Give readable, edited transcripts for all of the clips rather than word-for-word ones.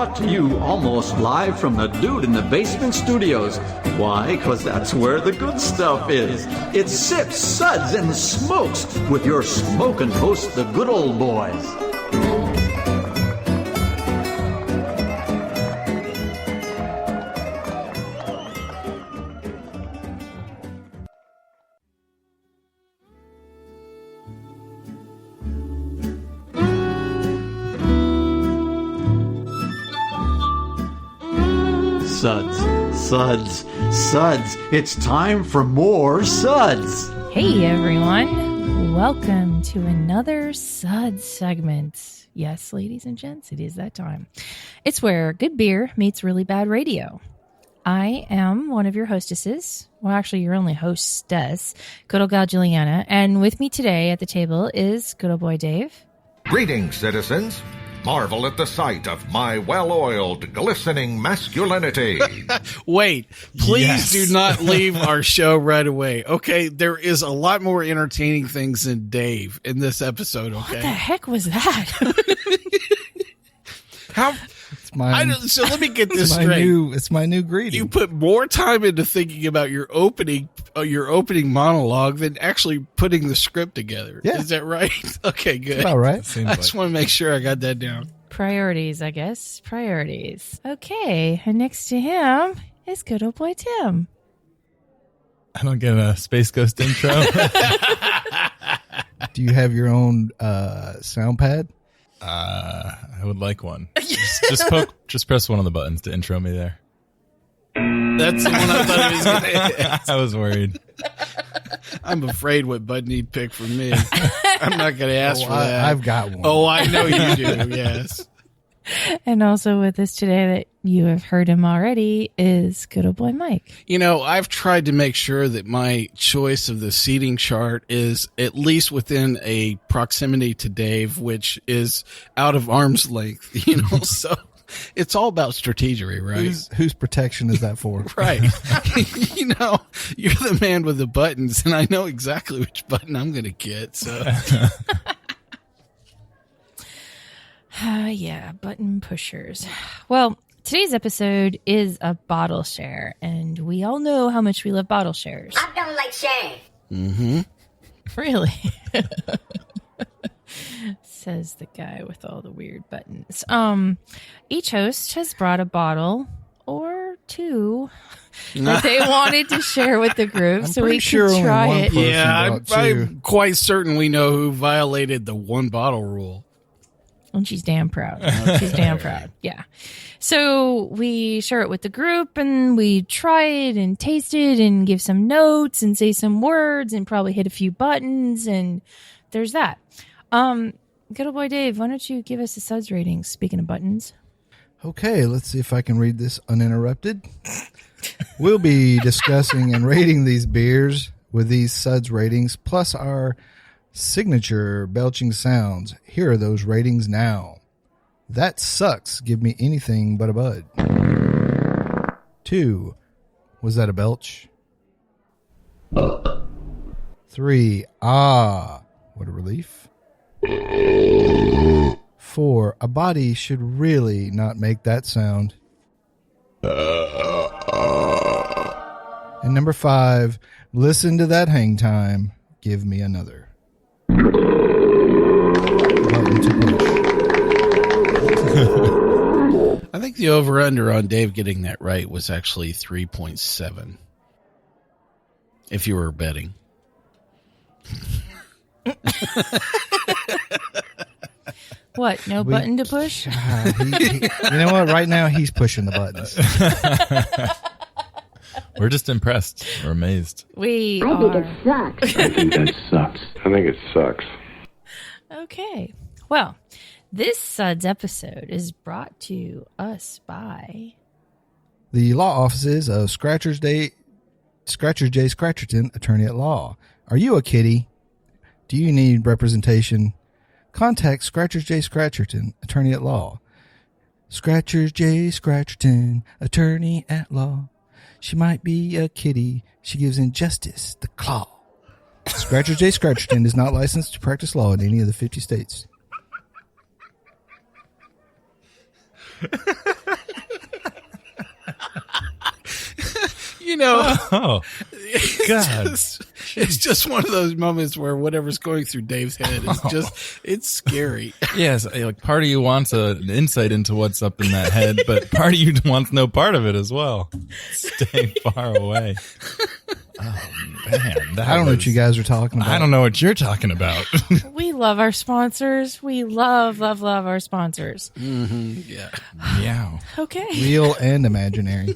brought to you almost live from the Dude in the Basement Studios. Why? Because that's where the good stuff is. It's Sips, Suds, and Smokes with your smoking hosts, the good old boys. Suds. It's time for more Suds. Hey everyone, welcome to another Suds segment. Yes, ladies and gents, it is that time. It's where good beer meets really bad radio. I am one of your hostesses. Well, actually, your only hostess, good old gal Julieanna. And with me today at the table is good old boy Dave. Greetings, citizens. Marvel at the sight of my well-oiled, glistening masculinity. Wait, please Yes. do not leave our show right away. Okay, there is a lot more entertaining things than Dave in this episode. Okay, What the heck was that? how? It's my, So let me get this it's my straight. it's my new greeting. You put more time into thinking about your opening monologue than actually putting the script together. Yeah. Is that right? Okay, good. All right. I just want to make sure I got that down. Priorities, I guess. Priorities. Okay, and next to him is good old boy Tim. I don't get a Space Ghost intro. Do you have your own sound pad? I would like one. Just press one of the buttons to intro me there. That's the one I thought he was going to hit. I was worried. I'm afraid what button he'd pick for me. I'm not going to ask for that. I've got one. Oh, I know you do. Yes. And also with us today that you have heard him already is good old boy Mike. You know, I've tried to make sure that my choice of the seating chart is at least within a proximity to Dave, which is out of arm's length, you know, so it's all about strategery, right? Whose protection is that for? Right. You know, you're the man with the buttons, and I know exactly which button I'm going to get, so. Yeah, button pushers. Well, today's episode is a bottle share, and we all know how much we love bottle shares. I don't like sharing. Mm-hmm. Really? Says the guy with all the weird buttons. Each host has brought a bottle or two that they wanted to share with the group, so we sure can only try one it. person Yeah, brought two. I'm quite certain we know who violated the one bottle rule. And she's damn proud. She's damn proud. Yeah. So we share it with the group and we try it and taste it and give some notes and say some words and probably hit a few buttons. And there's that. Good old boy Dave, why don't you give us the Suds ratings? Speaking of buttons. Okay, let's see if I can read this uninterrupted. We'll be discussing and rating these beers with these Suds ratings, plus our signature belching sounds. Here are those ratings now. That sucks. Give me anything but a bud. 2. Was that a belch? 3. Ah, what a relief. 4. A body should really not make that sound. And number 5. Listen to that hang time. Give me another. I think the over-under on Dave getting that right was actually 3.7. If you were betting. What? No button to push? You know what? Right now, he's pushing the buttons. We're just impressed. We're amazed. We I think are. it sucks. I think that sucks. I think it sucks. Okay. Well, this Suds episode is brought to us by The law offices of Scratcher J. Scratcherton, attorney at law. Are you a kitty? Do you need representation? Contact Scratcher J. Scratcherton, attorney at law. Scratcher J. Scratcherton, attorney at law. She might be a kitty. She gives injustice the claw. Scratcher J. Scratcherton is not licensed to practice law in any of the 50 states. You know, Oh, God. it's just one of those moments where whatever's going through Dave's head is it's scary. Yes, like part of you wants an insight into what's up in that head, but part of you wants no part of it as well. Stay far away. Oh, man. I don't know what you guys are talking about. I don't know what you're talking about. We love our sponsors. We love our sponsors. Yeah. Meow. Okay. Real and imaginary.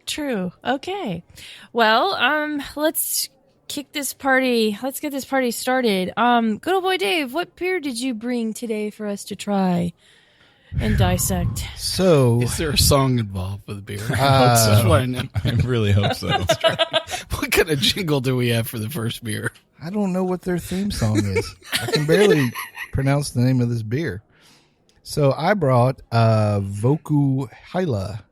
True. Okay. Well, let's get this party started. Good old boy Dave, what beer did you bring today for us to try and dissect? So, Is there a song involved with the beer? I really hope so. What kind of jingle do we have for the first beer? I don't know what their theme song is. I can barely pronounce the name of this beer. So I brought Voku Hila,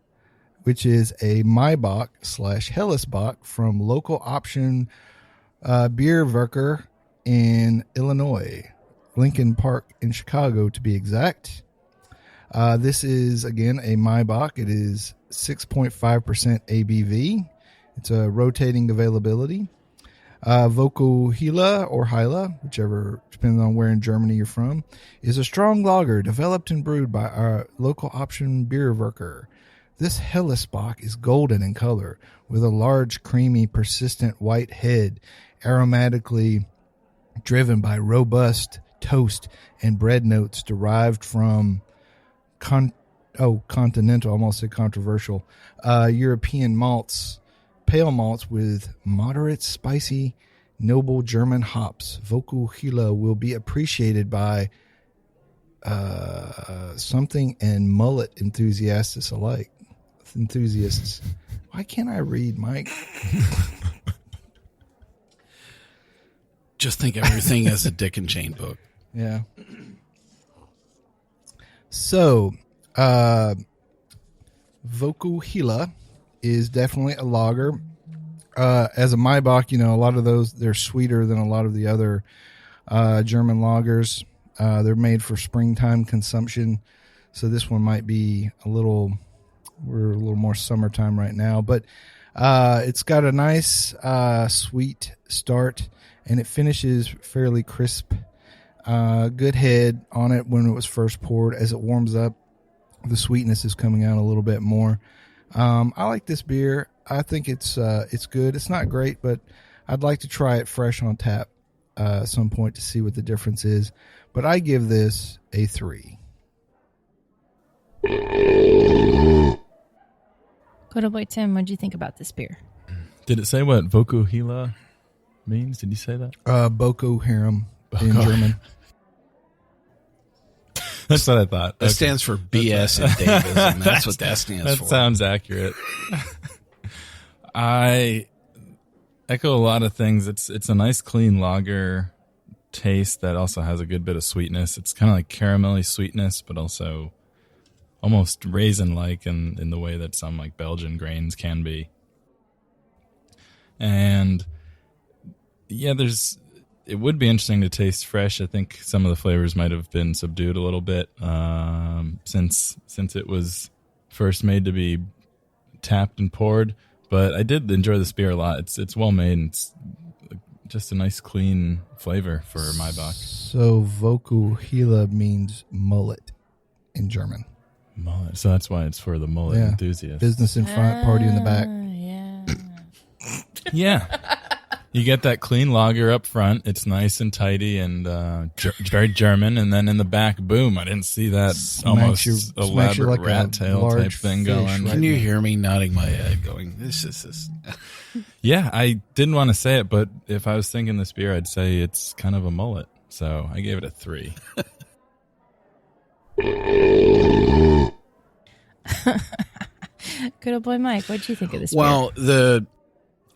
which is a Maibach / Hellesbach from local option Bierwerker in Illinois, Lincoln Park in Chicago to be exact. This is, again, a Maibach. It is 6.5% ABV. It's a rotating availability. Voku Hila or Hila, whichever, depending on where in Germany you're from, is a strong lager developed and brewed by our local option Bierwerker. This Hellesbach is golden in color with a large, creamy, persistent white head, aromatically driven by robust toast and bread notes derived from continental, almost said controversial, European malts, pale malts with moderate, spicy, noble German hops. Voku Hila will be appreciated by something and mullet enthusiasts alike. Why can't I read, Mike? Just think everything as a Dick and Jane book. Yeah. So, Voku Hila is definitely a lager. As a Maibach, a lot of those, they're sweeter than a lot of the other German lagers. They're made for springtime consumption. So this one might be we're a little more summertime right now. But it's got a nice sweet start, and it finishes fairly crisp. Good head on it when it was first poured. As it warms up, the sweetness is coming out a little bit more. I like this beer. I think it's good. It's not great, but I'd like to try it fresh on tap at some point to see what the difference is. But I give this a 3. Good old boy Tim, what did you think about this beer? Did it say what Voku Hila means? Did you say that? Boko Harem in German. That's what I thought. That stands for BS and Davism. That's what that stands for. That sounds accurate. I echo a lot of things. It's a nice clean lager taste that also has a good bit of sweetness. It's kind of like caramelly sweetness, but also almost raisin-like in the way that some like Belgian grains can be. And yeah, it would be interesting to taste fresh. I think some of the flavors might have been subdued a little bit since it was first made to be tapped and poured. But I did enjoy this beer a lot. It's well made, and it's just a nice clean flavor for Maibach. So Voku Hila means mullet in German. Mullet. So that's why it's for the mullet enthusiast. Business in front, party in the back. Yeah. You get that clean lager up front. It's nice and tidy and very German. And then in the back, boom, I didn't see that almost elaborate like rat tail type thing going. Right Can you hear me nodding my head going, this is this? Yeah, I didn't want to say it, but if I was thinking this beer, I'd say it's kind of a mullet. So I gave it a 3. Good old boy Mike, what did you think of this beer? Well,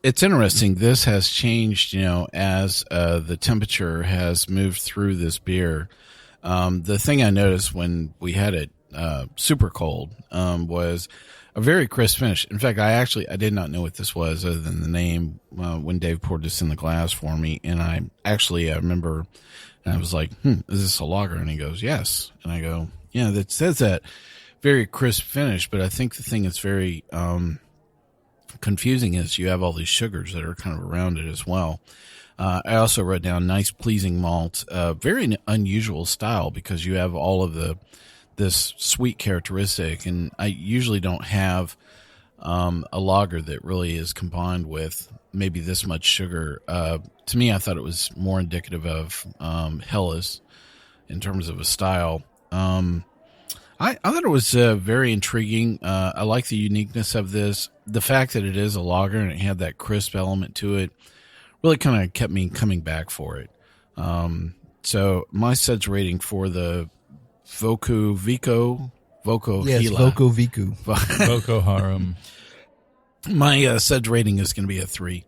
it's interesting. This has changed, as the temperature has moved through this beer. The thing I noticed when we had it super cold was a very crisp finish. In fact, I did not know what this was other than the name when Dave poured this in the glass for me. And I remember, and I was like, is this a lager? And he goes, yes. And I go, yeah, that says that. very crisp finish, but I think the thing that's very confusing is you have all these sugars that are kind of around it as well. I also wrote down nice, pleasing malt, very unusual style because you have all of this sweet characteristic, and I usually don't have a lager that really is combined with maybe this much sugar. To me, I thought it was more indicative of Hila's in terms of a style. I thought it was very intriguing. I like the uniqueness of this. The fact that it is a lager and it had that crisp element to it really kind of kept me coming back for it. So my Suds rating for the Voku Yes, Hila. Voku Viku. Voku Harum. My Suds rating is going to be a 3.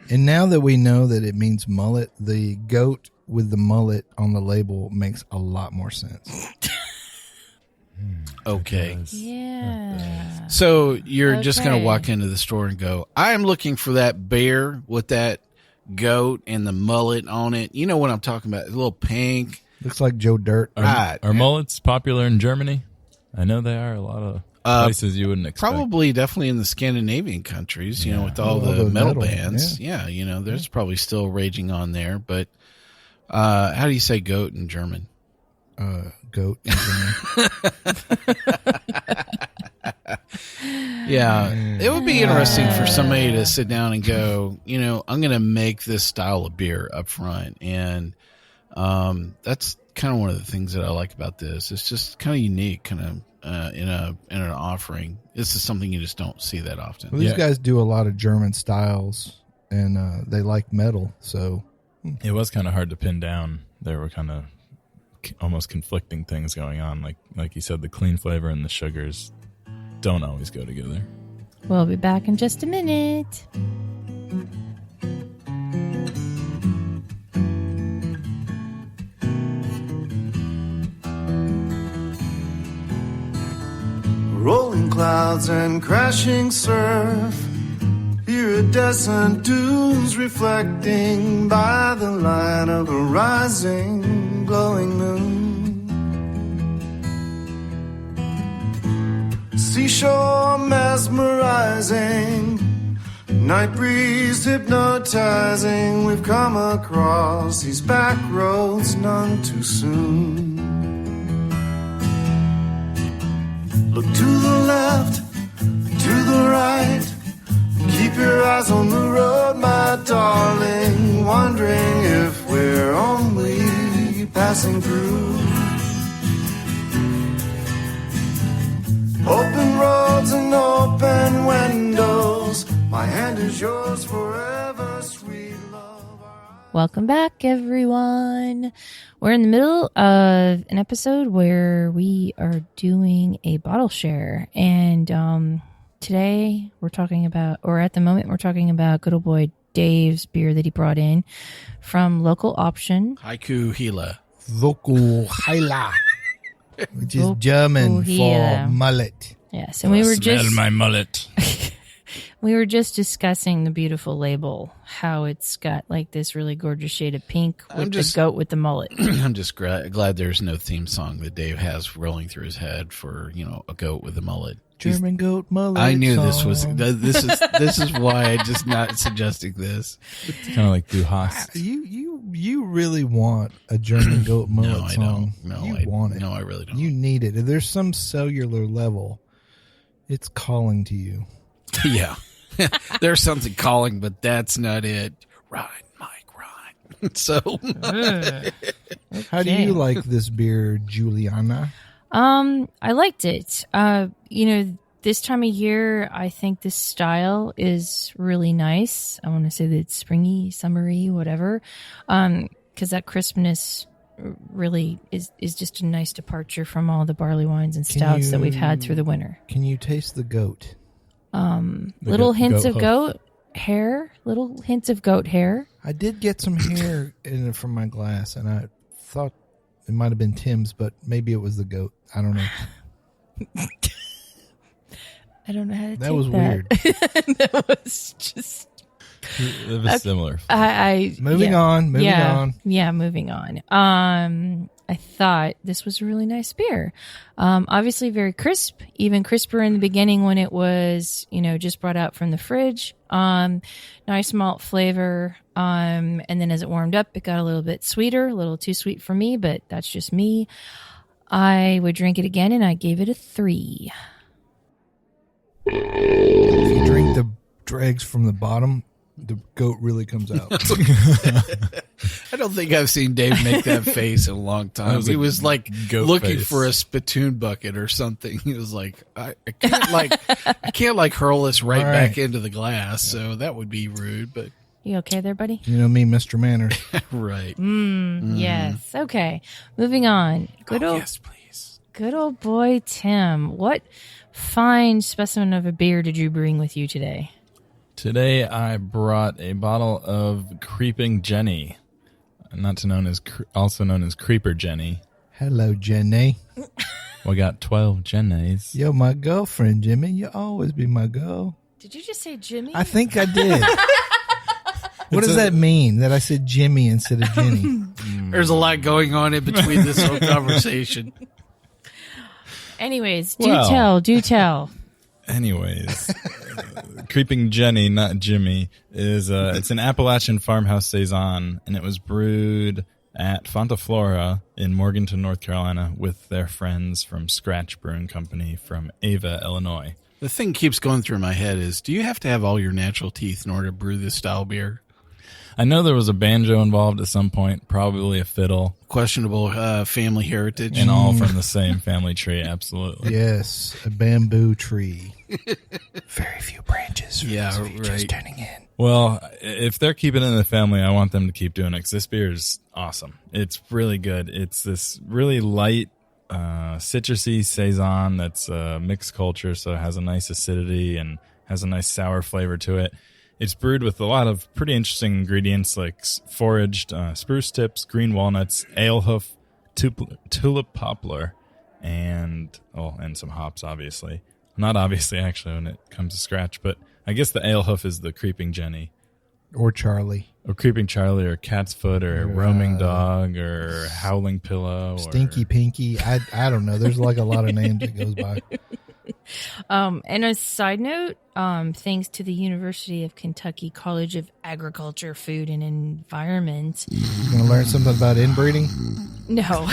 And now that we know that it means mullet, the goat with the mullet on the label makes a lot more sense. Okay. Yeah. So you're just going Okay. to walk into the store and go, I am looking for that bear with that goat and the mullet on it. You know what I'm talking about? A little pink. Looks like Joe Dirt. Right. Are mullets popular in Germany? I know they are. A lot of places you wouldn't expect. Probably definitely in the Scandinavian countries, you know, with all All the the metal metal, bands. Yeah, you know, there's probably still raging on there. But how do you say goat in German? Goat. Yeah, it would be interesting for somebody to sit down and go, you know, I'm going to make this style of beer up front. And that's kind of one of the things that I like about this. It's just kind of unique, kind of in an offering. This is something you just don't see that often. Well, these guys do a lot of German styles, and they like metal. So It was kind of hard to pin down. There were kind of almost conflicting things going on. Like you said, the clean flavor and the sugars don't always go together. We'll be back in just a minute. Rolling clouds and crashing surf, iridescent dunes reflecting by the light of a rising, glowing moon. Seashore mesmerizing, night breeze hypnotizing. We've come across these back roads none too soon. Look to the left, to the right. Keep your eyes on the road, my darling. Wondering if we're only passing through. Open roads and open windows. My hand is yours forever, sweet love. Welcome back, everyone. We're in the middle of an episode where we are doing a bottle share. And today we're talking about, or at the moment, we're talking about good old boy Dave's beer that he brought in from local option. Haiku Hila. Voku Hila, which is German Hila. for mullet. Yes, and we were just my mullet. we were just discussing the beautiful label, how it's got like this really gorgeous shade of pink with the goat with the mullet. I'm just glad there's no theme song that Dave has rolling through his head for, you know, a goat with a mullet. German goat mullet. I knew song. this is why I just not suggesting this. It's kind of like Du Hast. You really want a German goat mullet No, I song. don't. No, you I want it. No, I really don't. You need it. If there's some cellular level, it's calling to you. Yeah. There's something calling, but that's not it. Ride, Mike, ride. So How do you like this beer, Julieanna? I liked it. You know, this time of year, I think this style is really nice. I want to say that it's springy, summery, whatever. Because that crispness really is just a nice departure from all the barley wines and stouts that we've had through the winter. Can you taste the goat? Little hints goat of hoof. goat hair, little hints of goat hair. I did get some hair in it from my glass, and I thought it might have been Tim's, but maybe it was the goat. I don't know. I don't know how to take That was that. weird. That was just... It was similar. Moving on. Yeah, moving on. I thought this was a really nice beer. Obviously very crisp, even crisper in the beginning when it was, just brought out from the fridge. Nice malt flavor. And then as it warmed up, it got a little bit sweeter, a little too sweet for me, but that's just me. I would drink it again, and I gave it a 3. If you drink the dregs from the bottom, the goat really comes out. I don't think I've seen Dave make that face in a long time. He was like looking for a spittoon bucket or something. He was like, I can't hurl this right back into the glass. So that would be rude, but. You okay there, buddy? You know me, Mr. Manners. Right. Yes. Okay. Moving on. Yes, please. Good old boy, Tim. What fine specimen of a beer did you bring with you today? Today I brought a bottle of Creeping Jenny, also known as Creeper Jenny. Hello, Jenny. We got 12 Jennies. You're my girlfriend, Jimmy. You'll always be my girl. Did you just say Jimmy? I think I did. What does that mean, that I said Jimmy instead of Jenny? There's a lot going on in between this whole conversation. Anyways, do tell. Anyways, Creeping Jenny, not Jimmy, is it's an Appalachian farmhouse Saison, and it was brewed at Fonta, Flora in Morganton, North Carolina, with their friends from Scratch Brewing Company from Ava, Illinois. The thing keeps going through my head is, do you have to have all your natural teeth in order to brew this style beer? I know there was a banjo involved at some point, probably a fiddle. Questionable family heritage. And all from the same family tree, absolutely. Yes, a bamboo tree. Very few branches. Yeah, just turning in. Well, if they're keeping it in the family, I want them to keep doing it, because this beer is awesome. It's really good. It's this really light, citrusy Saison that's mixed culture, so it has a nice acidity and has a nice sour flavor to it. It's brewed with a lot of pretty interesting ingredients like foraged spruce tips, green walnuts, ale hoof, tulip poplar, and some hops, obviously. Not obviously, actually, when it comes to Scratch, but I guess the ale hoof is the Creeping Jenny. Or Charlie. Or Creeping Charlie, or Cat's Foot, or Roaming Dog, or Howling Pillow. Stinky Pinky. I don't know. There's like a lot of names it goes by. And a side note, thanks to the University of Kentucky College of Agriculture, Food, and Environment. You want to learn something about inbreeding? No.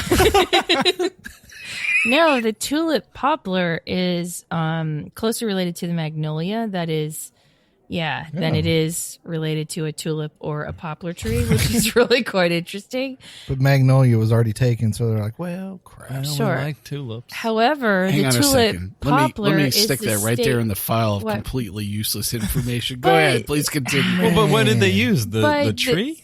No, the tulip poplar is closer related to the magnolia. That is, than it is related to a tulip or a poplar tree, which is really quite interesting. But magnolia was already taken, so they're like, well, crap. Sure. I like tulips. However, Hang the on tulip a second. poplar Let me is stick the that right state- there in the file of What? completely useless information. Go ahead. Please continue. Well, but what did they use? The But tree?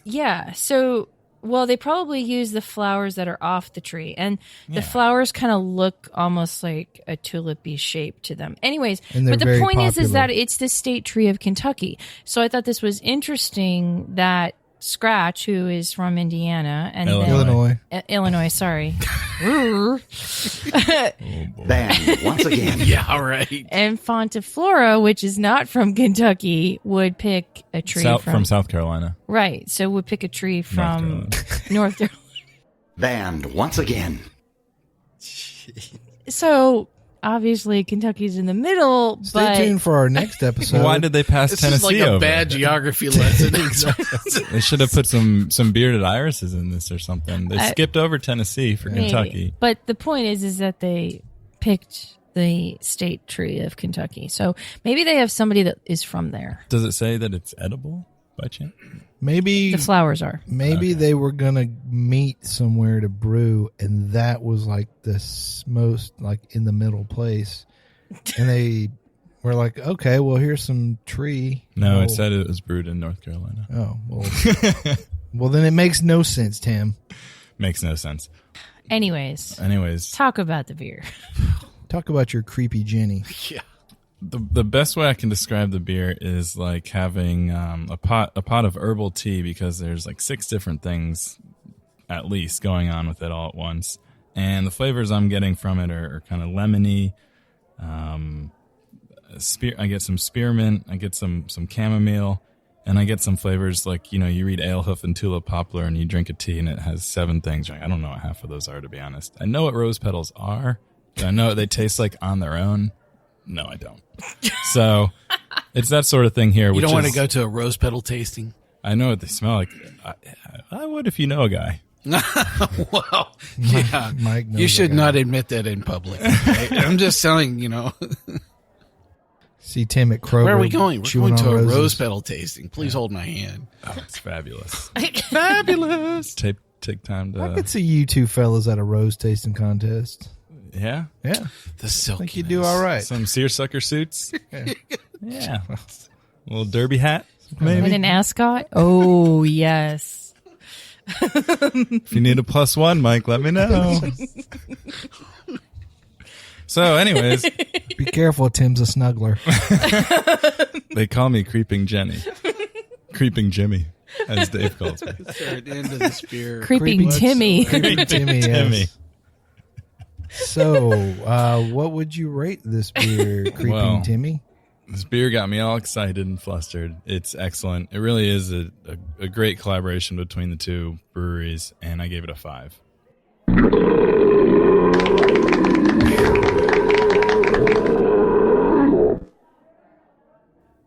Well, they probably use the flowers that are off the tree, and the flowers kind of look almost like a tulipy shape to them. Anyways, And they're but the very point is popular. that it's the state tree of Kentucky. So I thought this was interesting that Scratch, who is from Indiana and Illinois, sorry. Banned once again. Yeah, right. And Fonta, Flora, which is not from Kentucky, would pick a tree from South Carolina. Right. So would pick a tree from North Carolina. Banned once again. So obviously Kentucky's in the middle. Stay tuned for our next episode. Why did they pass This Tennessee is like a over? bad geography lesson. They should have put some bearded irises in this or something. They skipped over Tennessee for Kentucky. But the point is that they picked the state tree of Kentucky. So maybe they have somebody that is from there. Does it say that it's edible by chance? Maybe The flowers are. Maybe they were gonna meet somewhere to brew, and that was like the most like in the middle place, and they were like, "Okay, well, here's some tree." No, it said it was brewed in North Carolina. Oh, well, well, then it makes no sense, Tim. Makes no sense. Anyways, talk about the beer. Talk about your creepy Jenny. Yeah. The best way I can describe the beer is like having a pot of herbal tea, because there's like 6 different things at least going on with it all at once, and the flavors I'm getting from it are kind of lemony. I get some spearmint, I get some chamomile, And I get some flavors like, you read Alehoof and Tulip Poplar and you drink a tea and it has 7 things. You're like, I don't know what half of those are, to be honest. I know what rose petals are. But I know what they taste like on their own. No, I don't. So it's that sort of thing here. You don't want to go to a rose petal tasting? I know what they smell like. I would if you know a guy. Well, yeah. Mike knows you should that guy. not admit that in public. Okay? I'm just telling, See Tim at Kroger. Where are we going? We're chewing going to on a roses. rose petal tasting. Please hold my hand. Oh, it's fabulous. Fabulous. Take time to... I could see you two fellas at a rose tasting contest. Yeah? Yeah. The I silk. think you do all right. Some seersucker suits? Yeah. Yeah. A little derby hat, With maybe? an ascot? Oh, yes. If you need a +1, Mike, let me know. So, anyways, Be careful, Tim's a snuggler. they call me Creeping Jenny. Creeping Jimmy, as Dave calls me. They're at the end of the spear. Creeping Timmy. Creeping Timmy. Timmy. Yes. So, what would you rate this beer, Creeping Well, Timmy? This beer got me all excited and flustered. It's excellent. It really is a great collaboration between the two breweries, and I gave it a 5.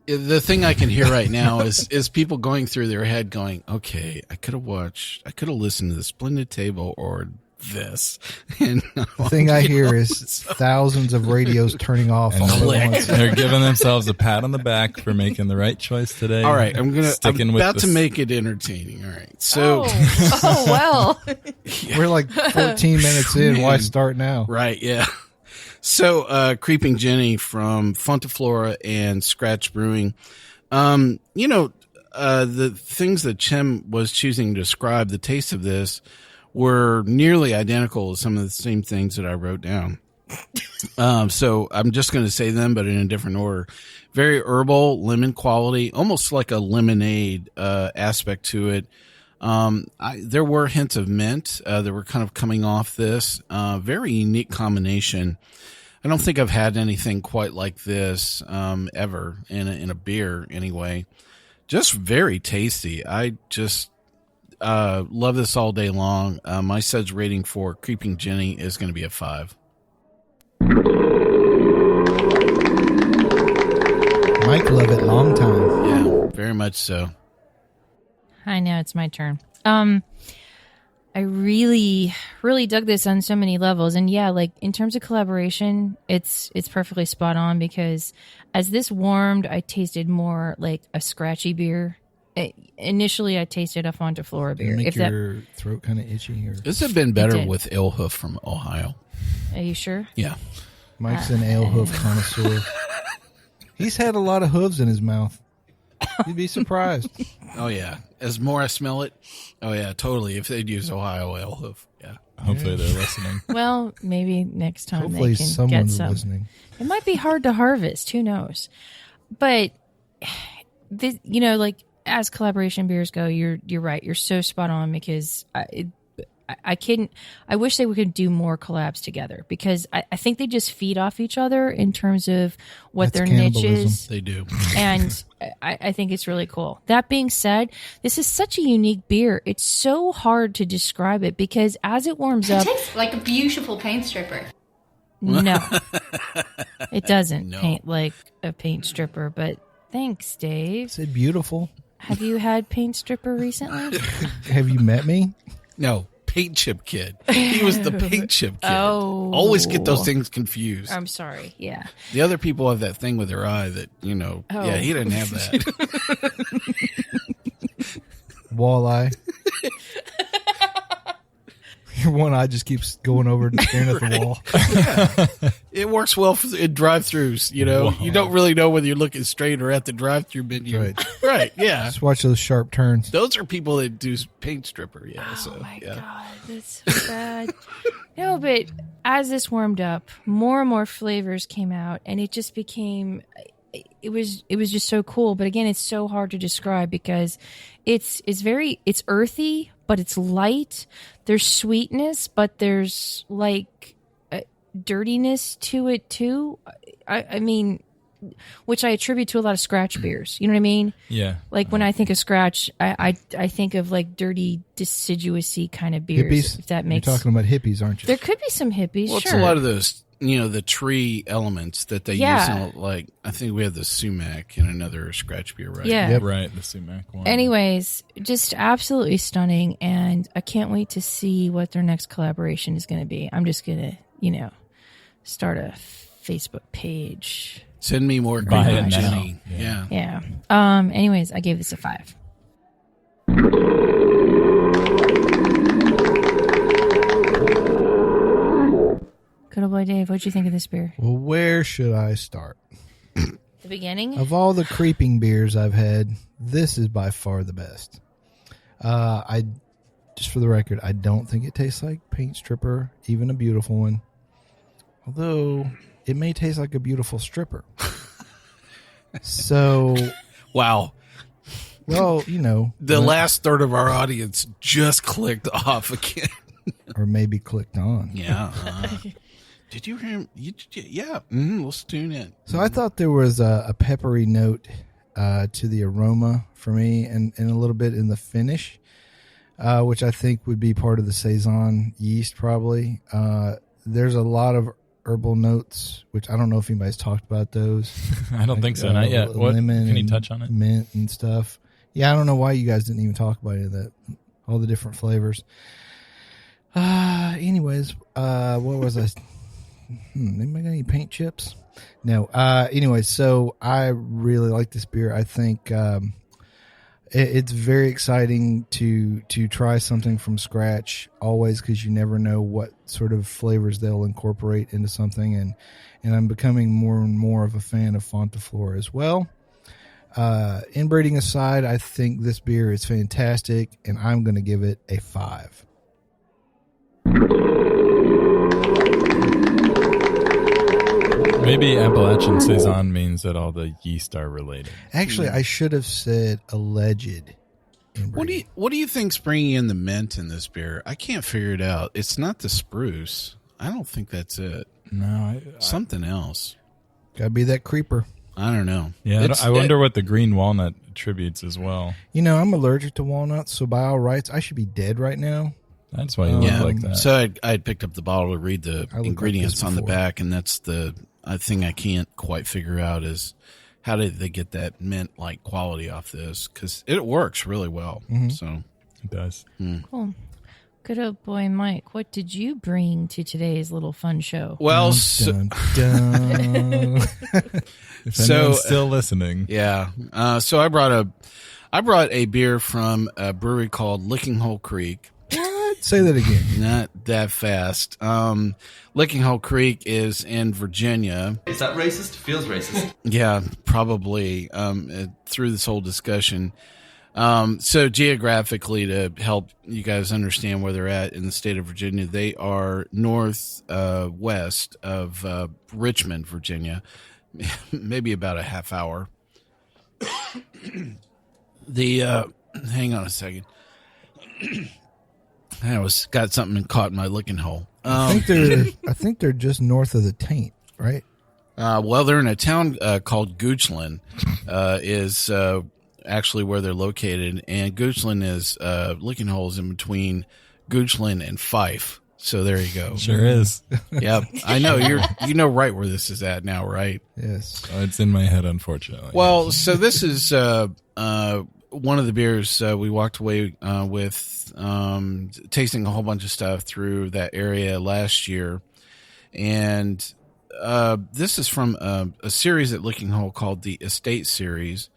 The thing I can hear right now is people going through their head going, okay, I could have listened to the Splendid Table or this. And The thing I hear is thousands of radios turning off And all at once. they're giving themselves a pat on the back for making the right choice today. all right, I'm Sticking with about to this- make it entertaining. All right. So, Oh, well. We're like 14 minutes in. Why Man. start now? right. Yeah. So, Creeping Jenny from Fonta, Flora and Scratch Brewing. The things that Chem was choosing to describe, the taste of this, were nearly identical to some of the same things that I wrote down. So I'm just going to say them, but in a different order. Very herbal, lemon quality, almost like a lemonade aspect to it. There were hints of mint that were kind of coming off this. Very unique combination. I don't think I've had anything quite like this ever in a beer anyway. Just very tasty. I just love this all day long. My Suds rating for Creeping Jenny is going to be a 5. Mike love it long time. Yeah, very much so. I know it's my turn. I really, really dug this on so many levels. And yeah, like in terms of collaboration, it's perfectly spot on because as this warmed, I tasted more like a scratchy beer. Initially, I tasted a Fonta Flora beer. Make your throat kind of itchy. Or This has been better did. with Alehoof from Ohio. Are you sure? Yeah. Mike's an ale hoof connoisseur. He's had a lot of hooves in his mouth. You'd be surprised. Oh, yeah. As more I smell it, oh, yeah, totally. If they'd use Ohio Alehoof. Yeah. Hopefully they're listening. Well, maybe next time Hopefully they can get someone's some. listening. It might be hard to harvest. Who knows? But this, like as collaboration beers go, you're right. You're so spot on because I wish they could do more collabs together because I think they just feed off each other in terms of what That's their niche cannibalism. is. They do. And I think it's really cool. That being said, this is such a unique beer. It's so hard to describe it because as it warms It up, tastes like a beautiful paint stripper. no, it doesn't No. paint like a paint stripper. But thanks, Dave. Said beautiful. Have you had paint stripper recently? Have you met me? No, Paint Chip Kid. He was the Paint Chip Kid. Oh. Always get those things confused. I'm sorry. Yeah. The other people have that thing with their eye that, Oh. yeah, he didn't have that. Walleye. Your one eye just keeps going over and staring at the wall. It works well in drive-thrus, You don't really know whether you're looking straight or at the drive-thru menu. Right. Right, yeah. Just watch those sharp turns. Those are people that do paint stripper, yeah. Oh so, my yeah. God, that's so bad. No, but as this warmed up, more and more flavors came out, and it just became. It was just so cool. But again, it's so hard to describe because it's earthy, but it's light. There's sweetness, but there's like dirtiness to it too. I mean, which I attribute to a lot of scratch beers. You know what I mean? Yeah. Like when I think of scratch, I think of like dirty, deciduous-y kind of beers. Hippies? If that makes You're talking about hippies, aren't you? There could be some hippies. Well, sure. it's a lot of those, the tree elements that they use. Like, I think we have the sumac in another scratch beer, right? Yeah. Yep. Right, the sumac one. Anyways, just absolutely stunning, and I can't wait to see what their next collaboration is going to be. I'm just going to, start a Facebook page. Send me more Buy it green now. Jenny. Yeah. Yeah. Anyways, I gave this a 5. Good old boy Dave, what'd you think of this beer? Well, where should I start? The beginning? Of all the creeping beers I've had, this is by far the best. I just for the record, I don't think it tastes like paint stripper, even a beautiful one. Although it may taste like a beautiful stripper. So, Wow. well, The last third of our audience just clicked off again. or maybe clicked on. Yeah. Did you hear him? Yeah. Let's tune in. So I thought there was a peppery note to the aroma for me, and a little bit in the finish, which I think would be part of the Saison yeast probably. There's a lot of herbal notes, which I don't know if anybody's talked about those. I don't think so, not yet. What? Lemon Can you and touch on it? Mint and stuff. Yeah, I don't know why you guys didn't even talk about any of that. All the different flavors. Anyways, what was I... anybody got any paint chips? No. Anyway, so I really like this beer. I think it's very exciting to try something from scratch always, because you never know what sort of flavors they'll incorporate into something. And I'm becoming more and more of a fan of Fonta Flora as well. Inbreeding aside, I think this beer is fantastic, and I'm going to give it a 5. Maybe Appalachian Saison means that all the yeast are related. Actually, I should have said alleged. Inbreeding. What do you think's bringing in the mint in this beer? I can't figure it out. It's not the spruce. I don't think that's it. No, Something else. Gotta be that creeper. I don't know. Yeah, I wonder what the green walnut attributes as well. I'm allergic to walnuts, so by all rights, I should be dead right now. That's why you look like that. So I had picked up the bottle to read the like ingredients this on the before. back, and that's the thing I can't quite figure out is how did they get that mint-like quality off this? Because it works really well. So It does. Cool. Good old boy Mike, what did you bring to today's little fun show? well, Dun, dun. If So, anyone's still listening, yeah. So I brought a beer from a brewery called Lickinghole Creek. Say that again. Not that fast. Lickinghole Creek is in Virginia. Is that racist? Feels racist. Yeah, probably through this whole discussion. So geographically, to help you guys understand where they're at in the state of Virginia, they are northwest of Richmond, Virginia, maybe about a half hour. Hang on a second. I got something caught in my licking hole. I think they're just north of the taint, right? Well, they're in a town called Goochland, is actually where they're located, and Goochland is Lickinghole is in between Goochland and Fife. So there you go. sure is. Yep, I know you know right where this is at now, right? Yes. Oh, it's in my head, unfortunately. Well, so this is one of the beers we walked away with tasting a whole bunch of stuff through that area last year, and this is from a series at Lickinghole called the Estate Series,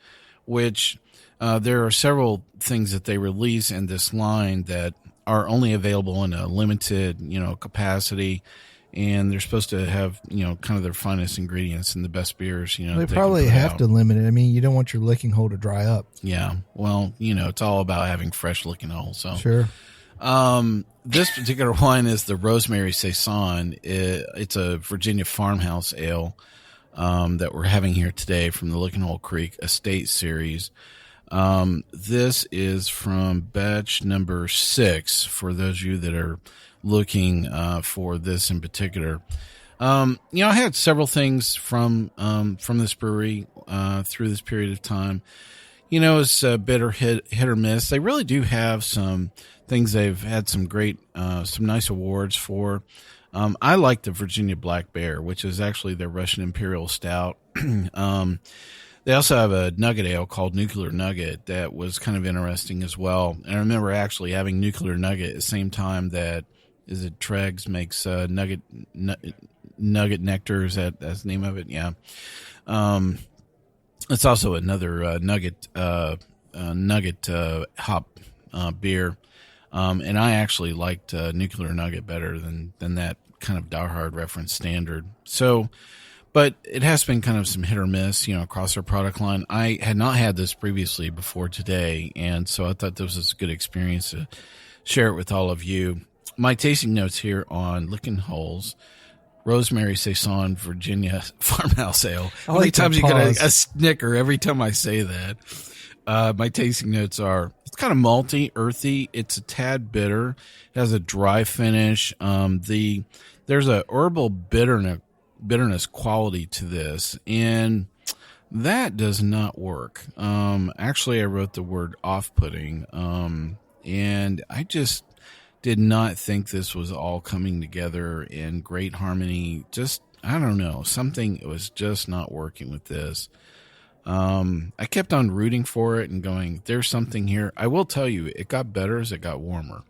which there are several things that they release in this line that are only available in a limited, capacity, and they're supposed to have, kind of their finest ingredients and the best beers, They probably have to limit it. I mean, you don't want your licking hole to dry up. Yeah. Well, it's all about having fresh licking hole. So Sure. this particular one is the Rosemary Saison. It's a Virginia farmhouse ale that we're having here today from the Lickinghole Creek Estate Series. This is from batch number 6 for those of you that are looking for this in particular. I had several things from this brewery through this period of time. It's a bitter hit or miss. They really do have some things they've had some great, some nice awards for. I like the Virginia Black Bear, which is actually their Russian Imperial Stout. They also have a nugget ale called Nuclear Nugget that was kind of interesting as well. And I remember actually having Nuclear Nugget at the same time that Treg's makes Nugget Nectar. That's the name of it? Yeah. It's also another nugget hop beer. And I actually liked Nuclear Nugget better than that kind of Die Hard reference standard. So, but it has been kind of some hit or miss, across our product line. I had not had this previously before today, and so I thought this was a good experience to share it with all of you. My tasting notes here on Lickinghole's Rosemary Saison Virginia Farmhouse Ale. How many times you get a snicker every time I say that? My tasting notes are, it's kind of malty, earthy. It's a tad bitter. It has a dry finish. There's a herbal bitterness quality to this, and that does not work. Actually, I wrote the word off-putting, and I just did not think this was all coming together in great harmony. Just, I don't know, something was just not working with this. I kept on rooting for it and going, there's something here. I will tell you, it got better as it got warmer.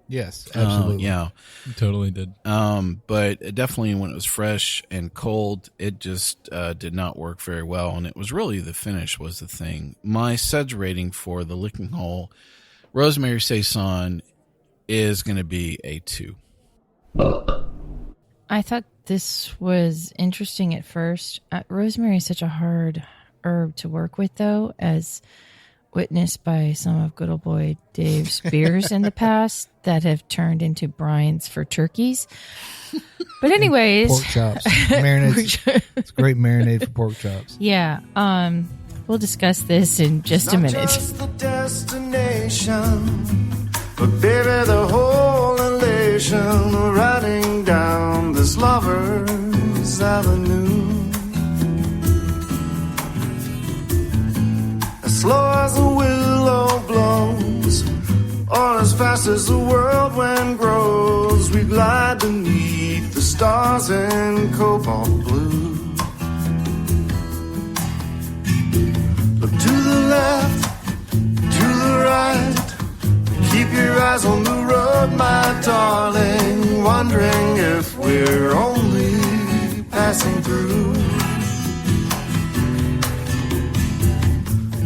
Yes, absolutely. Yeah. It totally did. But definitely when it was fresh and cold, it just did not work very well. And it was really the finish was the thing. My Suds rating for the Lickinghole Rosemary Saison is going to be a 2. I thought this was interesting at first. Rosemary is such a hard herb to work with, though, as witnessed by some of good old boy Dave's beers in the past that have turned into brines for turkeys. But anyways, pork chops, marinade. It's great marinade for pork chops. Yeah, we'll discuss this in just a minute. Just the destination, but baby, the whole elation, riding down this lover's avenue. As slow as the willow blows, or as fast as the whirlwind grows, we glide beneath the stars in cobalt blue. Look to the left, to the right, keep your eyes on the road, my darling, wondering if we're only passing through.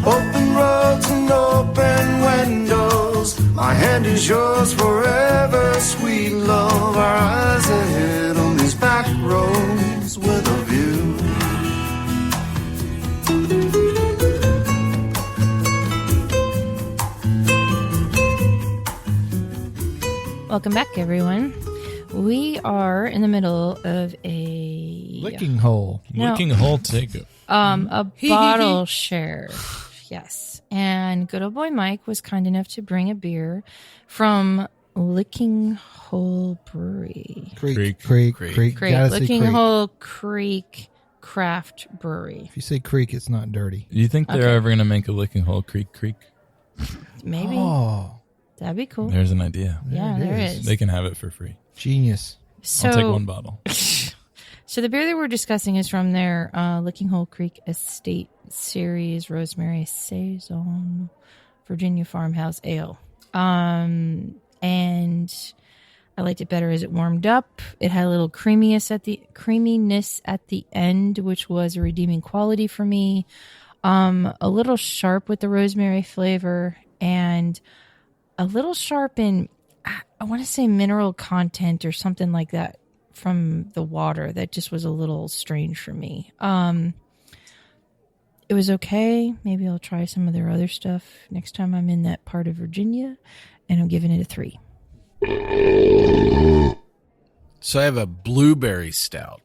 Open roads and open windows, my hand is yours forever, sweet love. Our eyes ahead on these back roads with a view. Welcome back, everyone. We are in the middle of a Lickinghole. Lickinghole takeover. A bottle share. Yes. And good old boy Mike was kind enough to bring a beer from Lickinghole Brewery. Creek. Great. Gotta say Lickinghole Creek Craft Brewery. If you say creek, it's not dirty. Do you think they're ever going to make a Lickinghole Creek? Maybe. Oh, That'd be cool. There's an idea. Yeah, there is. They can have it for free. Genius. So, I'll take one bottle. So the beer that we're discussing is from their Lickinghole Creek Estate Series Rosemary Saison Virginia Farmhouse Ale. And I liked it better as it warmed up. It had a little creaminess at the end, which was a redeeming quality for me. A little sharp with the rosemary flavor and a little sharp in, I want to say, mineral content or something like that from the water that just was a little strange for me. It was okay. Maybe I'll try some of their other stuff next time I'm in that part of Virginia, and I'm giving it a 3. So I have a blueberry stout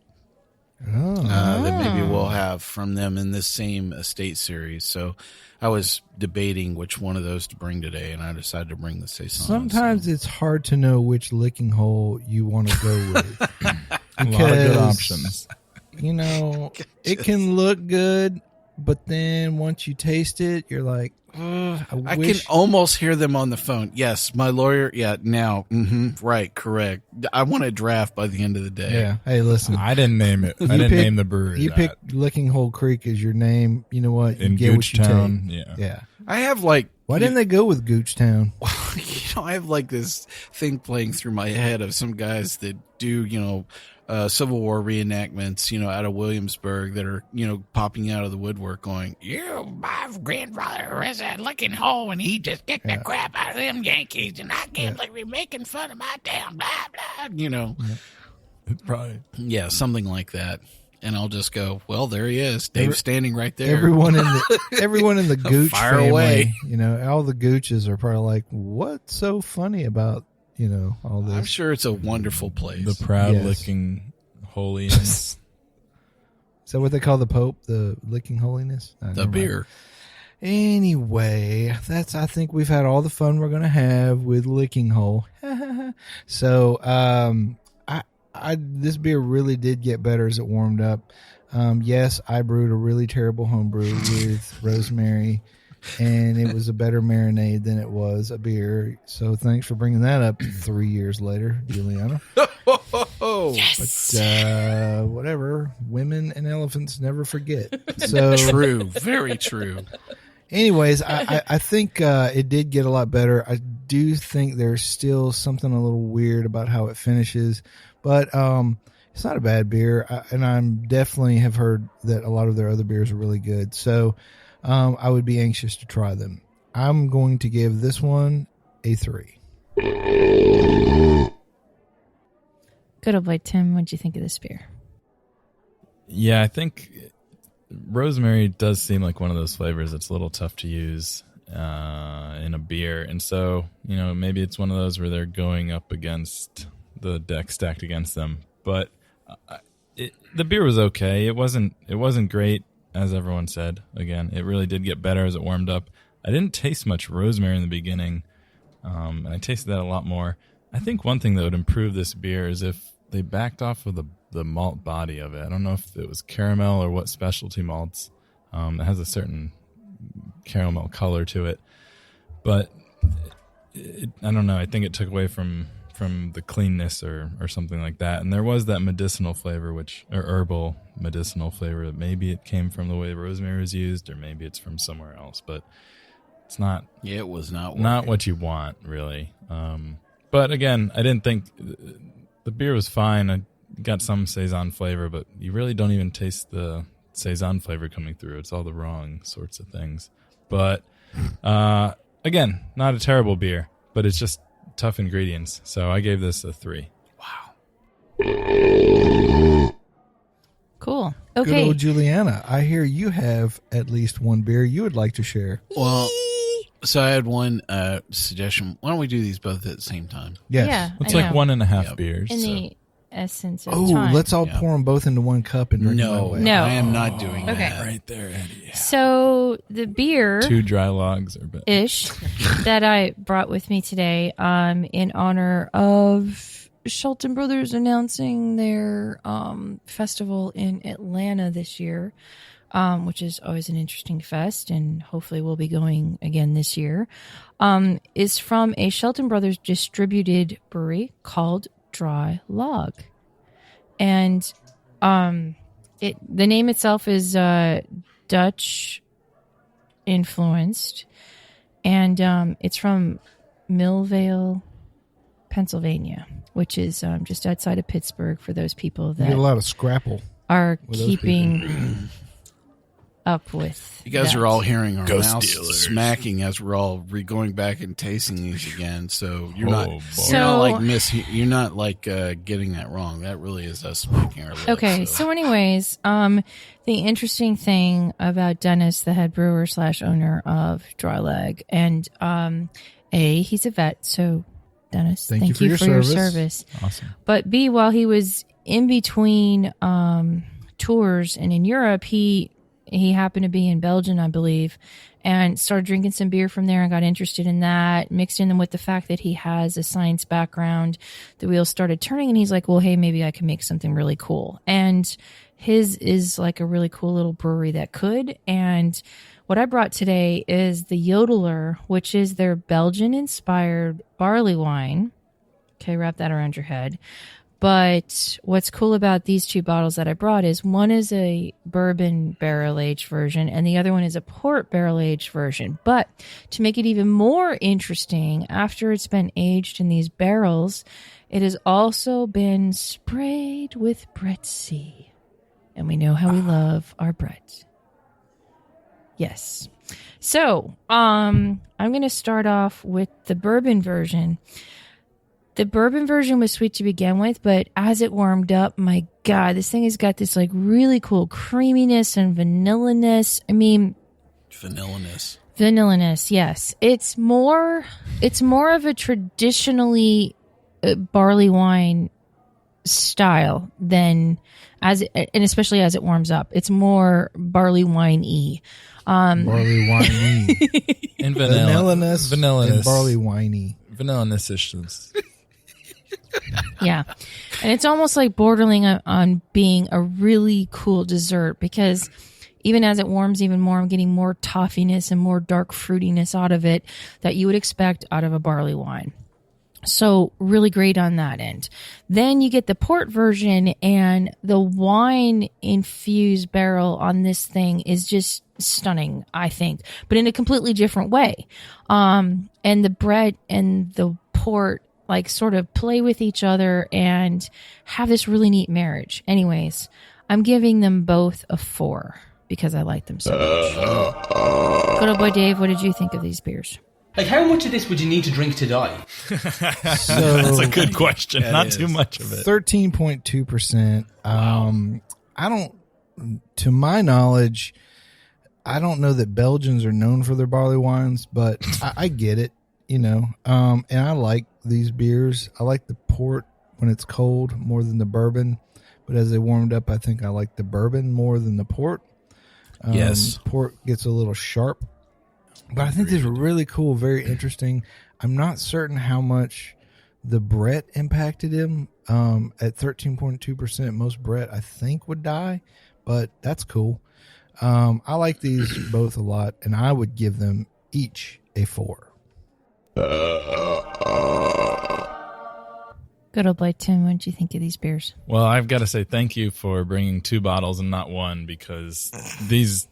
that maybe we'll have from them in this same estate series. So I was debating which one of those to bring today, and I decided to bring the Saison. Sometimes it's hard to know which Lickinghole you want to go with. A lot of good options. You know, it can look good, but then once you taste it, you're like, I can almost hear them on the phone. Yes, my lawyer. Yeah, now. Right, correct. I want a draft by the end of the day. Yeah. Hey, listen. I didn't name it. I didn't name the brewery. You picked Lickinghole Creek as your name. You know what? You in get what you Goochtown. take. Yeah. I have like. Why didn't they go with Goochtown? I have like this thing playing through my head of some guys that do, Civil War reenactments, out of Williamsburg that are, popping out of the woodwork going, my grandfather was at Lickinghole and he just kicked the crap out of them Yankees and I can't believe you're making fun of my town, blah, blah, Probably. Yeah, something like that. And I'll just go, well, there he is. Dave's standing right there. Everyone in the Gooch Fire family, away. All the Gooches are probably like, what's so funny about, all this? I'm sure it's a wonderful place. The proud licking holiness. Is that what they call the Pope? The licking holiness? The beer. Anyway, I think we've had all the fun we're going to have with Lickinghole. So, this beer really did get better as it warmed up. Yes, I brewed a really terrible homebrew with Rosemary, and it was a better marinade than it was a beer. So thanks for bringing that up 3 years later, Julieanna. Yes. But whatever, women and elephants never forget. So True, very true. Anyways, I think it did get a lot better. I do think there's still something a little weird about how it finishes, but it's not a bad beer, and I definitely have heard that a lot of their other beers are really good. So I would be anxious to try them. I'm going to give this one a 3. Good old boy, Tim. What'd you think of this beer? Yeah, I think Rosemary does seem like one of those flavors that's a little tough to use in a beer. And so, maybe it's one of those where they're going up against the deck stacked against them. But the beer was okay. It wasn't great, as everyone said. Again, it really did get better as it warmed up. I didn't taste much rosemary in the beginning, and I tasted that a lot more. I think one thing that would improve this beer is if they backed off of the malt body of it. I don't know if it was caramel or what specialty malts. It has a certain caramel color to it. But I don't know. I think it took away from the cleanness or something like that. And there was that medicinal flavor, or herbal medicinal flavor. Maybe it came from the way rosemary was used, or maybe it's from somewhere else. But it's not. Yeah, it was not what you want, really. But again, I didn't think the beer was fine. I got some Saison flavor, but you really don't even taste the Saison flavor coming through. It's all the wrong sorts of things. But again, not a terrible beer, but it's just tough ingredients. So I gave this a 3. Wow. Cool. Okay. Good old Julieanna. I hear you have at least one beer you would like to share. Well, so I had one suggestion. Why don't we do these both at the same time? Yes. Yeah, it's like 1.5 beers. In the essence of Oh, time. let's all pour them both into one cup and drink them that way. No. I am not doing Okay. that. Right there, Eddie. So the beer 2 dry logs are better. ish that I brought with me today in honor of Shelton Brothers announcing their festival in Atlanta this year, which is always an interesting fest, and hopefully we'll be going again this year, is from a Shelton Brothers distributed brewery called Draigh Laag. And the name itself is Dutch influenced, and it's from Millvale, Pennsylvania, which is just outside of Pittsburgh, for those people You that get a lot of scrapple. are with those keeping up with. You guys that. are all hearing our Ghost mouths dealers. smacking as we're all going back and tasting these again. So you're not, boy. you're not like getting that wrong. That really is us smacking our lips. Okay, so anyways, the interesting thing about Dennis, the head brewer / owner of Draigh Laag, and he's a vet, so Dennis, thank you for your service. Awesome. But B, while he was in between tours and in Europe, he he happened to be in Belgium, I believe, and started drinking some beer from there and got interested in that, mixed in with the fact that he has a science background. The wheels started turning, and he's like, well, hey, maybe I can make something really cool. And his is like a really cool little brewery that could. And what I brought today is the Yodeler, which is their Belgian-inspired barley wine. Okay, wrap that around your head. But what's cool about these two bottles that I brought is one is a bourbon barrel-aged version and the other one is a port barrel-aged version. But to make it even more interesting, after it's been aged in these barrels, it has also been sprayed with Brett C. And we know how we love our Brett. Yes. So, I'm going to start off with the bourbon version. The bourbon version was sweet to begin with, but as it warmed up, my God, this thing has got this like really cool creaminess and vanillaness. I mean, vanillaness, yes. It's more of a traditionally barley wine style than and especially as it warms up. It's more barley wine-y. Barley wine-y. And vanillaness and barley wine-y. Vanillaness. Yeah. And it's almost like bordering on being a really cool dessert, because even as it warms even more, I'm getting more toffiness and more dark fruitiness out of it that you would expect out of a barley wine. So really great on that end. Then you get the port version, and the wine infused barrel on this thing is just stunning, I think, but in a completely different way. And the Brett and the port like sort of play with each other and have this really neat marriage. Anyways, I'm giving them both a 4 because I like them so much. Good old boy Dave, what did you think of these beers? Like, how much of this would you need to drink to die? That's a good question. Not too much of it. 13.2%. I don't, to my knowledge, I don't know that Belgians are known for their barley wines, but I get it, you know. And I like these beers. I like the port when it's cold more than the bourbon, but as they warmed up, I think I like the bourbon more than the port. Yes. Port gets a little sharp, but I think these are really cool, very interesting. I'm not certain how much the Brett impacted him. At 13.2%, most Brett I think would die, but that's cool. I like these both a lot, and I would give them each a 4. Good old boy Tim, what did you think of these beers? Well, I've got to say thank you for bringing 2 bottles and not 1, because these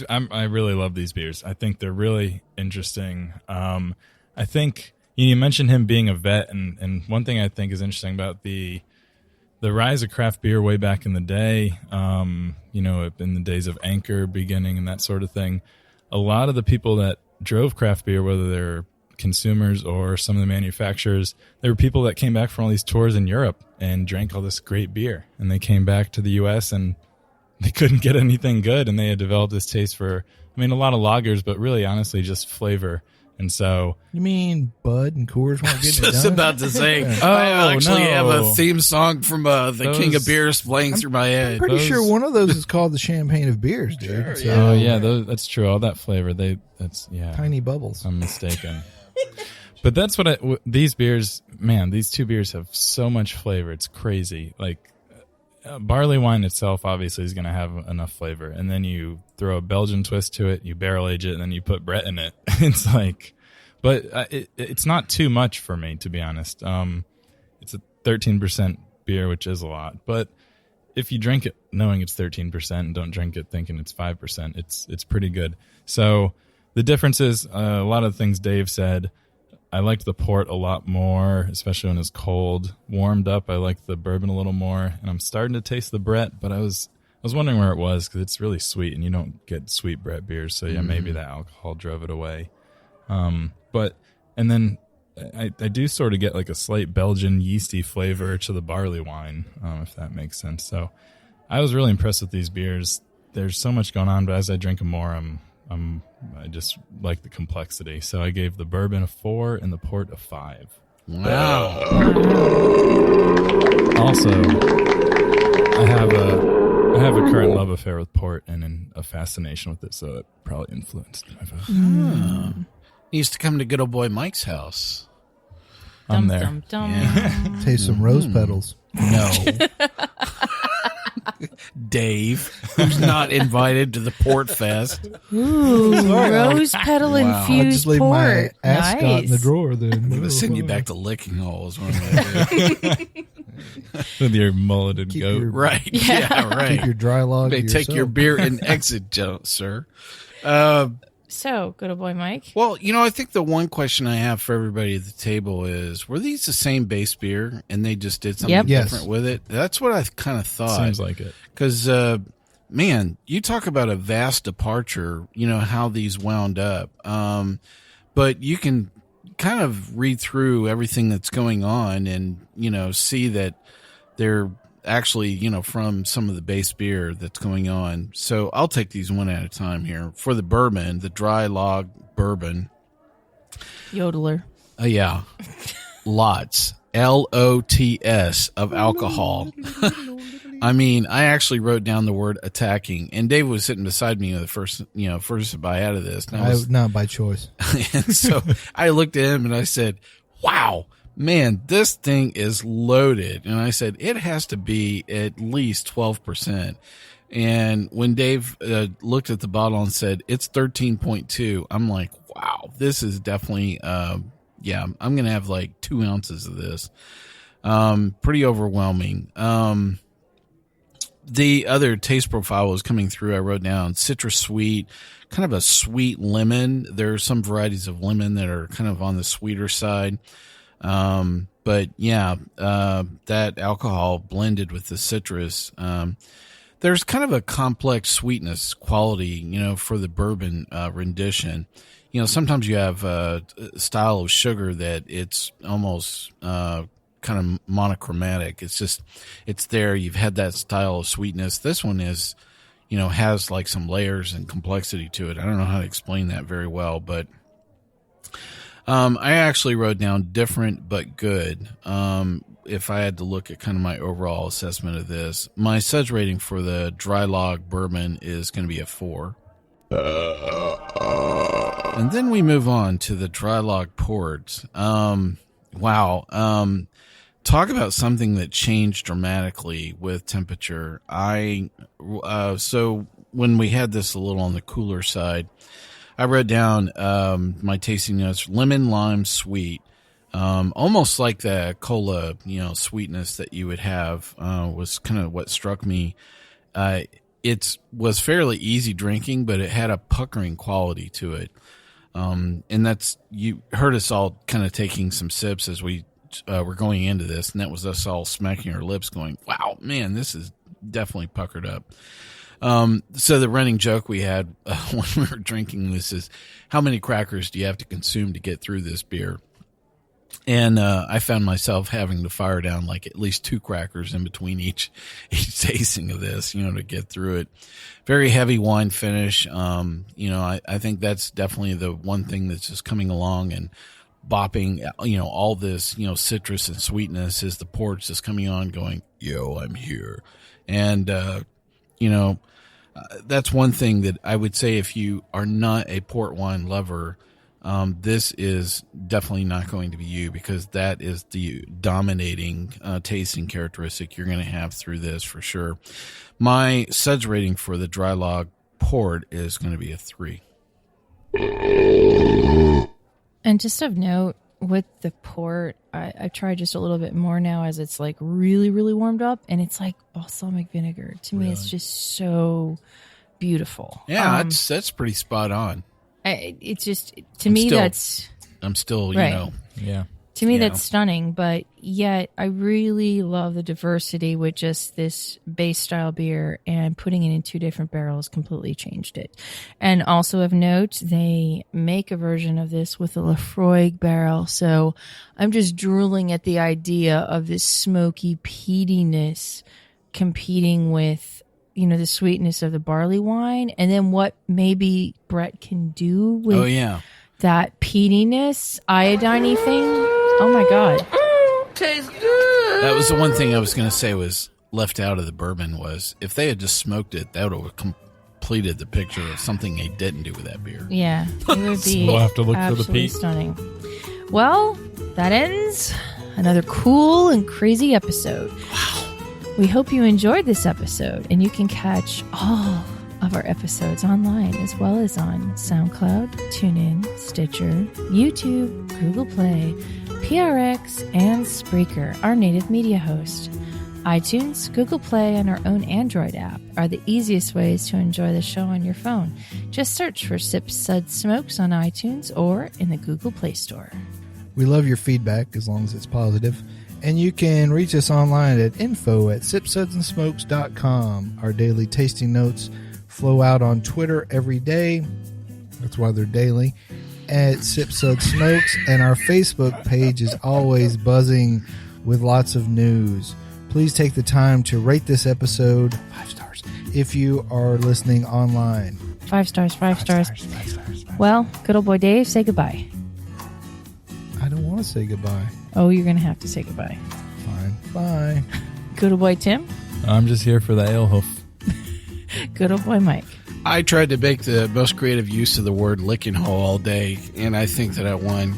I really love these beers. I think they're really interesting. I think you mentioned him being a vet, and one thing I think is interesting about the rise of craft beer way back in the day, in the days of Anchor beginning and that sort of thing, a lot of the people that drove craft beer, whether they're consumers or some of the manufacturers, there were people that came back from all these tours in Europe and drank all this great beer, and they came back to the US and they couldn't get anything good, and they had developed this taste for, a lot of lagers, but really honestly just flavor. And so, you mean Bud and Coors weren't getting it done? Just about to say, I actually have a theme song from the King of Beers playing through my head. I'm pretty sure one of those is called the Champagne of Beers, dude. Sure, so, oh yeah, that's true. All that flavor, that's tiny bubbles. I'm mistaken. But that's what these beers, man, these 2 beers have so much flavor. It's crazy. Like, barley wine itself obviously is going to have enough flavor, and then you throw a Belgian twist to it, you barrel age it, and then you put Brett in it. It's like, but it's not too much for me, to be honest. It's a 13% beer, which is a lot, but if you drink it knowing it's 13% and don't drink it thinking it's 5%, it's pretty good. So the difference is a lot of the things Dave said. I liked the port a lot more, especially when it's cold. Warmed up, I liked the bourbon a little more, and I'm starting to taste the Brett, but I was wondering where it was, because it's really sweet, and you don't get sweet Brett beers, so yeah, maybe that alcohol drove it away. And then I do sort of get like a slight Belgian yeasty flavor to the barley wine, if that makes sense. So I was really impressed with these beers. There's so much going on, but as I drink them more, I just like the complexity. So I gave the bourbon a 4 and the port a 5. Wow. Also, I have have a current love affair with port and a fascination with it, so it probably influenced my vote. He used to come to good old boy Mike's house. I'm there. Dum, dum. Yeah. Taste some rose petals. No. Dave, who's not invited to the Port Fest. Ooh, rose petal I'll infused just leave port. my ascot in the drawer then. I'm going to send you back to Lickinghole is what I'm going to do. With your mulleted Keep goat. your- Right. Yeah, right. Keep your dry log. They to take your yourself. beer and exit, sir. So, good old boy Mike. Well, I think the one question I have for everybody at the table is, were these the same base beer and they just did something Yep. Yes. different with it? That's what I kind of thought. Seems like it. Because, man, you talk about a vast departure, how these wound up. But you can kind of read through everything that's going on and, see that they're actually, from some of the base beer that's going on. So I'll take these one at a time here. For the bourbon, the dry log bourbon. Yodeler. Yeah. Lots. LOTS of alcohol. I mean, I actually wrote down the word attacking, and Dave was sitting beside me the first bite out of this. And Not by choice. and so I looked at him and I said, wow, man, this thing is loaded. And I said, it has to be at least 12%. And when Dave looked at the bottle and said, it's 13.2, I'm like, wow, this is definitely, I'm going to have like 2 ounces of this. Pretty overwhelming. The other taste profile was coming through. I wrote down citrus sweet, kind of a sweet lemon. There are some varieties of lemon that are kind of on the sweeter side. But yeah, that alcohol blended with the citrus. There's kind of a complex sweetness quality, for the bourbon rendition. Sometimes you have a style of sugar that it's almost kind of monochromatic. It's there. You've had that style of sweetness. This one is, has like some layers and complexity to it. I don't know how to explain that very well, but I actually wrote down different but good. If I had to look at kind of my overall assessment of this, my Suds rating for the dry log bourbon is going to be a 4. And then we move on to the dry log port. Wow. Talk about something that changed dramatically with temperature. So when we had this a little on the cooler side, I wrote down my tasting notes: lemon, lime, sweet, almost like the cola, sweetness that you would have was kind of what struck me. It was fairly easy drinking, but it had a puckering quality to it. And you heard us all kind of taking some sips as we were going into this, and that was us all smacking our lips going, wow, man, this is definitely puckered up. So the running joke we had when we were drinking this is, how many crackers do you have to consume to get through this beer? And I found myself having to fire down like at least 2 crackers in between each tasting of this, to get through it. Very heavy wine finish. I think that's definitely the one thing that's just coming along and bopping, all this, citrus and sweetness is the ports just coming on going, yo, I'm here. And, that's one thing that I would say if you are not a port wine lover, this is definitely not going to be you, because that is the dominating tasting characteristic you're going to have through this for sure. My Suds rating for the dry log port is going to be a 3. And just of note, with the port, I tried just a little bit more now as it's like really, really warmed up, and it's like balsamic vinegar. To me, it's just so beautiful. Yeah, that's pretty spot on. It's just, to me, that's... I'm still, right. Yeah. To me, that's stunning, but yet I really love the diversity with just this base style beer, and putting it in 2 different barrels completely changed it. And also of note, they make a version of this with a Laphroaig barrel, so I'm just drooling at the idea of this smoky peatiness competing with, the sweetness of the barley wine, and then what maybe Brett can do with that peatiness, iodine-y thing. Oh my God. Tastes good. That was the one thing I was going to say was left out of the bourbon was if they had just smoked it, that would have completed the picture of something they didn't do with that beer. Yeah, it would be We'll have to look for the absolutely peat. stunning. Well, that ends another cool and crazy episode. Wow. We hope you enjoyed this episode, and you can catch all of our episodes online as well as on SoundCloud, TuneIn, Stitcher, YouTube, Google Play, PRX, and Spreaker, our native media host. iTunes, Google Play, and our own Android app are the easiest ways to enjoy the show on your phone. Just search for Sips, Suds, Smokes on iTunes or in the Google Play Store. We love your feedback as long as it's positive. And you can reach us online at info@sipsudsandsmokes.com. Our daily tasting notes flow out on Twitter every day. That's why they're daily. At SipSudsSmokes. And our Facebook page is always buzzing with lots of news. Please take the time to rate this episode 5 stars if you are listening online. 5 stars, 5 stars. Well, good old boy Dave, say goodbye. I don't want to say goodbye. Oh, you're going to have to say goodbye. Fine. Bye. Good old boy Tim. I'm just here for the ale hoof. Good old boy Mike. I tried to make the most creative use of the word Lickinghole all day, and I think that I won.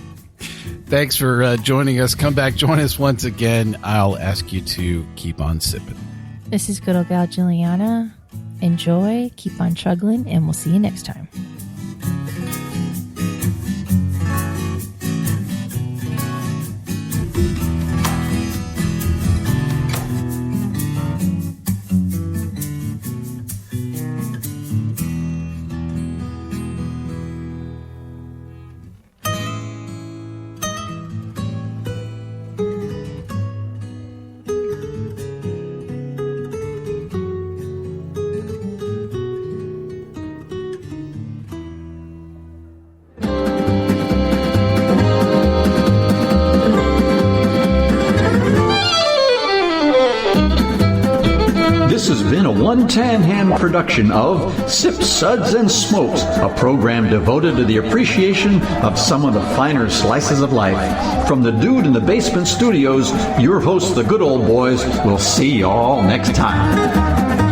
Thanks for joining us. Come back, join us once again. I'll ask you to keep on sipping. This is good old gal Julieanna. Enjoy, keep on chuggling, and we'll see you next time. This has been a One Tan Hand production of Sips, Suds, and Smokes, a program devoted to the appreciation of some of the finer slices of life. From the Dude in the Basement Studios, your hosts, the Good Old Boys, will see you all next time.